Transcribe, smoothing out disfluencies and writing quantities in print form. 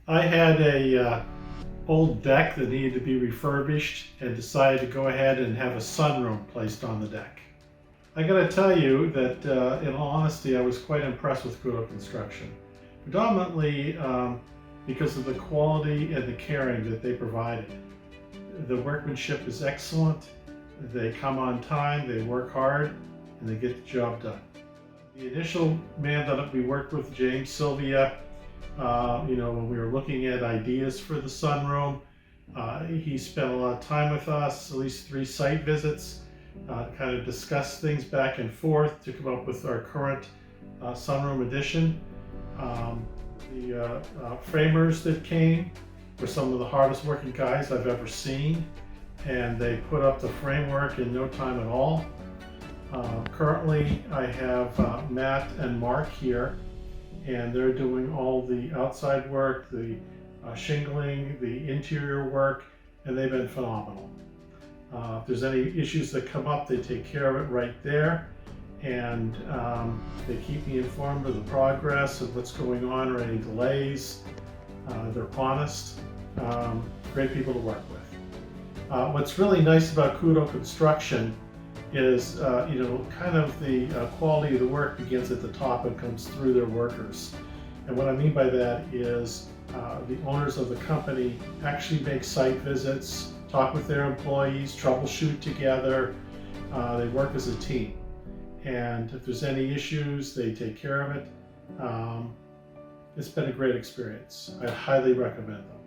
I had a old deck that needed to be refurbished and decided to go ahead and have a sunroom placed on the deck. I gotta tell you that in all honesty, I was quite impressed with Couto Construction. Predominantly because of the quality and the caring that they provided. The workmanship is excellent, they come on time, they work hard, and they get the job done. The initial man that we worked with, James Sylvia, when we were looking at ideas for the sunroom, he spent a lot of time with us, at least 3 site visits, kind of discussed things back and forth to come up with our current sunroom addition. The framers that came were some of the hardest working guys I've ever seen, and they put up the framework in no time at all. Currently, I have Matt and Mark here, and they're doing all the outside work, the shingling, the interior work, and they've been phenomenal. If there's any issues that come up, they take care of it right there, and they keep me informed of the progress of what's going on or any delays. They're honest, great people to work with. What's really nice about Couto Construction is, kind of the quality of the work begins at the top and comes through their workers. And what I mean by that is the owners of the company actually make site visits, talk with their employees, troubleshoot together. They work as a team. And if there's any issues, they take care of it. It's been a great experience. I highly recommend them.